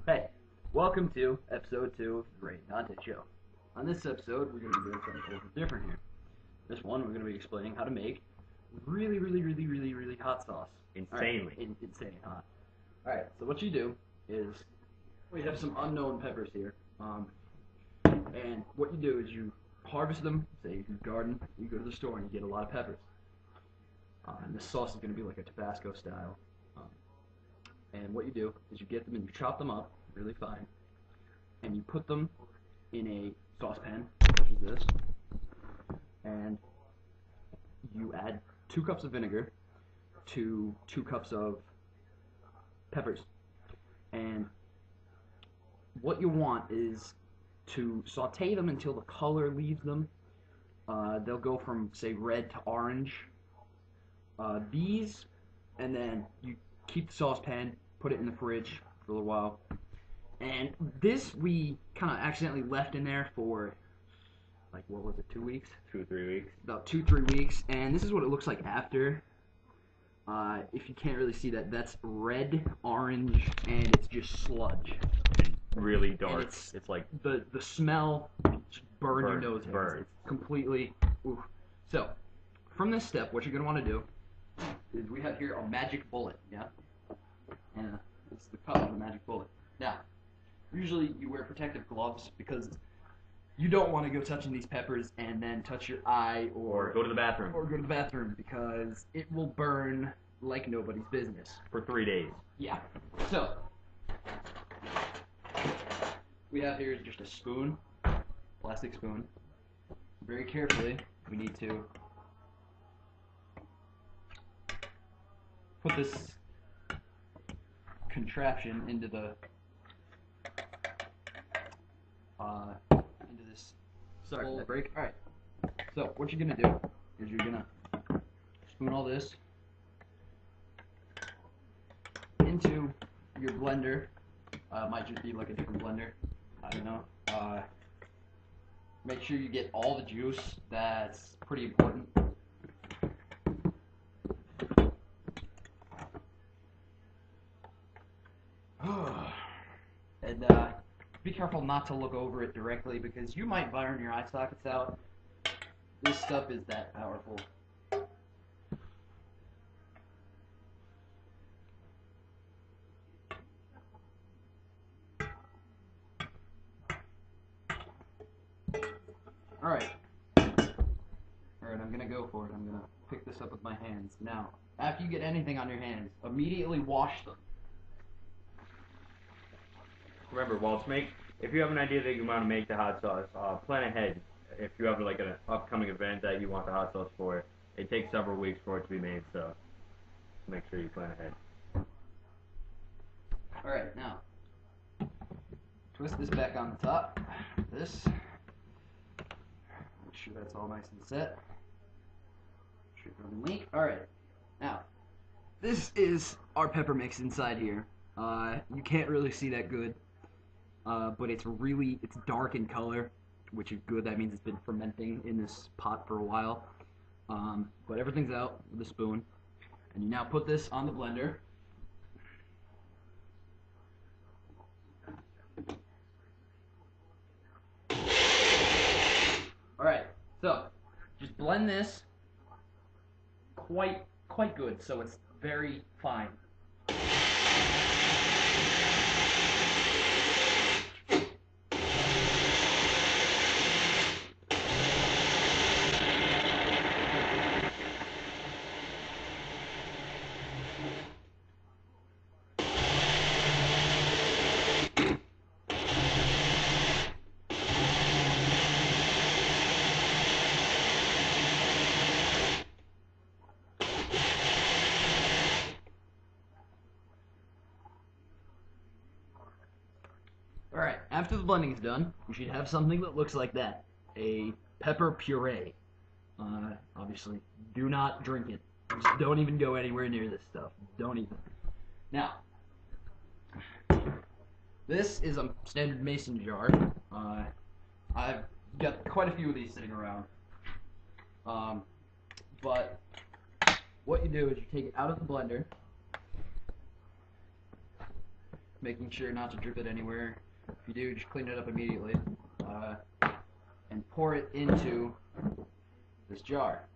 Hey, welcome to episode 2 of the Great Dante Show. On this episode, we're going to be doing something a little different here. This one, we're going to be explaining how to make really hot sauce. Insanely. Right, insane hot. Alright, so what you do is, we have some unknown peppers here. And what you do is you harvest them, say you garden, you go to the store and you get a lot of peppers. And this sauce is going to be like a Tabasco style. And what you do is you get them and you chop them up really fine, and you put them in a saucepan, such as this, and you add 2 cups of vinegar to 2 cups of peppers. And what you want is to saute them until the color leaves them. They'll go from, say, red to orange. These, and then you keep the saucepan, put it in the fridge for a little while. And this we kind of accidentally left in there for, like, what was it, 2 weeks? 2 or 3 weeks. About 2-3 weeks. And this is what it looks like after. If you can't really see that, that's red, orange, and it's just sludge. And really dark. And it's like the smell just burn your nose. It's completely. Oof. So, from this step, what you're gonna want to do is we have here a magic bullet, yeah, and it's the color of the magic bullet. Now, usually you wear protective gloves because you don't want to go touching these peppers and then touch your eye or go to the bathroom. Or go to the bathroom because it will burn like nobody's business. For 3 days. Yeah. So, we have here just a spoon, plastic spoon. Very carefully, we need to put this contraption into the into this. Sorry for that break. All right. So what you're gonna do is you're gonna spoon all this into your blender. Might just be like a different blender. I don't know. Make sure you get all the juice. That's pretty important. And be careful not to look over it directly because you might burn your eye sockets out. This stuff is that powerful. Alright, I'm gonna go for it. I'm gonna pick this up with my hands. Now, after you get anything on your hands, immediately wash them. Remember, if you have an idea that you want to make the hot sauce, plan ahead. If you have like an upcoming event that you want the hot sauce for, it takes several weeks for it to be made, so make sure you plan ahead. Alright, now, twist this back on the top. This. Make sure that's all nice and set. Should go in the link. Alright, now, this is our pepper mix inside here. You can't really see that good, but it's dark in color, which is good. That means it's been fermenting in this pot for a while. But everything's out with a spoon, and you now put this on the blender. Alright, so just blend this quite good so it's very fine. Alright, after the blending is done, you should have something that looks like that. A pepper puree. Obviously, do not drink it. Just don't even go anywhere near this stuff. Don't even. Now, this is a standard mason jar. I've got quite a few of these sitting around. But what you do is you take it out of the blender, making sure not to drip it anywhere. If you do, just clean it up immediately. And pour it into this jar.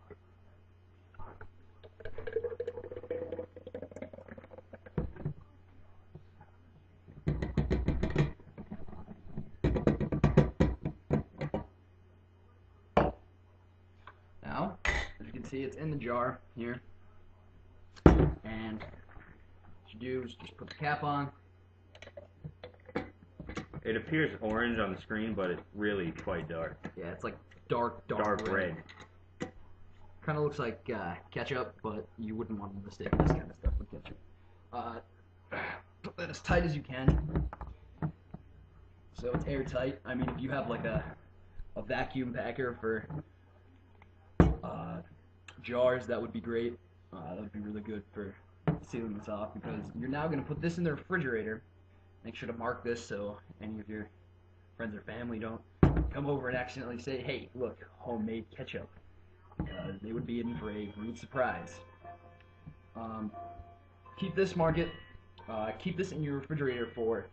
Now, as you can see, it's in the jar here. And what you do is just put the cap on. It appears orange on the screen, but it's really quite dark. Yeah, it's like dark red. Kind of looks like ketchup, but you wouldn't want to mistake this kind of stuff with ketchup. Put that as tight as you can, so it's airtight. I mean, if you have like a vacuum packer for jars, that would be great. That would be really good for sealing this off, because you're now going to put this in the refrigerator. Make sure to mark this so any of your friends or family don't come over and accidentally say, "Hey, look, homemade ketchup." They would be in for a rude surprise. Keep this, mark it. Keep this in your refrigerator for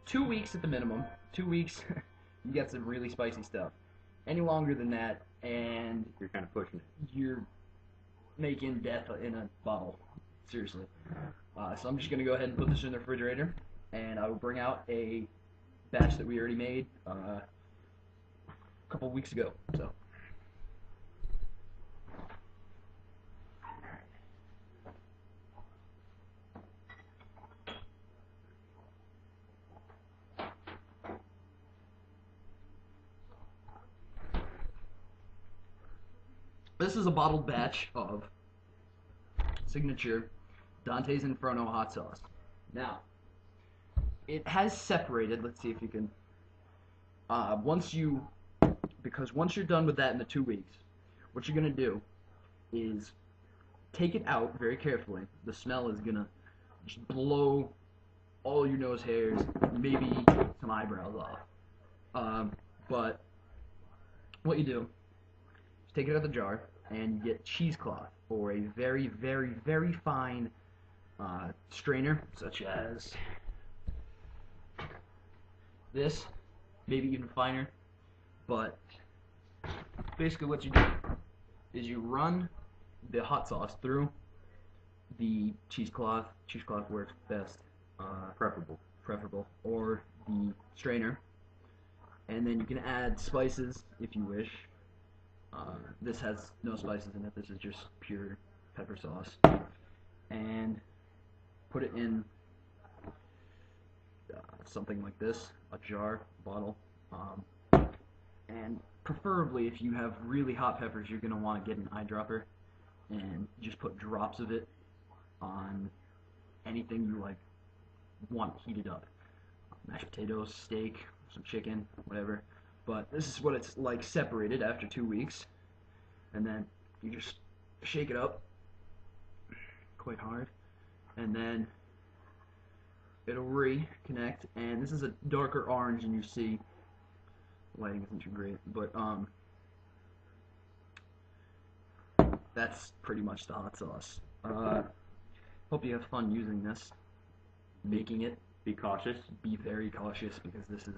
2 weeks at the minimum. 2 weeks, you get some really spicy stuff. Any longer than that, and You're kind of pushing it. you're making death in a bottle. Seriously. So I'm just going to go ahead and put this in the refrigerator, and I will bring out a batch that we already made a couple weeks ago. So. This is a bottled batch of signature Dante's Inferno hot sauce. Now, it has separated. Let's see if you can. Because once you're done with that in the 2 weeks, what you're gonna do is take it out very carefully. The smell is gonna just blow all your nose hairs, maybe some eyebrows off. But what you do, take it out of the jar, and you get cheesecloth, or a very, very, very fine strainer, such as this, maybe even finer. But basically what you do is you run the hot sauce through the cheesecloth. Cheesecloth works best. Preferable. Or the strainer. And then you can add spices if you wish. This has no spices in it. This is just pure pepper sauce. And put it in something like this, a jar, bottle. And preferably, if you have really hot peppers, you're going to want to get an eyedropper and just put drops of it on anything you like want heated up. Mashed potatoes, steak, some chicken, whatever. But this is what it's like separated after 2 weeks. And then you just shake it up quite hard. And then it'll reconnect. And this is a darker orange than you see. The lighting isn't too great. But that's pretty much the hot sauce. Hope you have fun using this. Making it. Be cautious. Be very cautious, because this is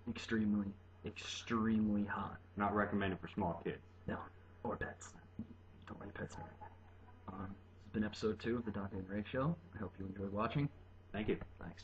extremely hot. Not recommended for small kids. No, or pets. Don't let pets in. This has been episode 2 of the Dante and Ray Show. I hope you enjoyed watching. Thank you. Thanks.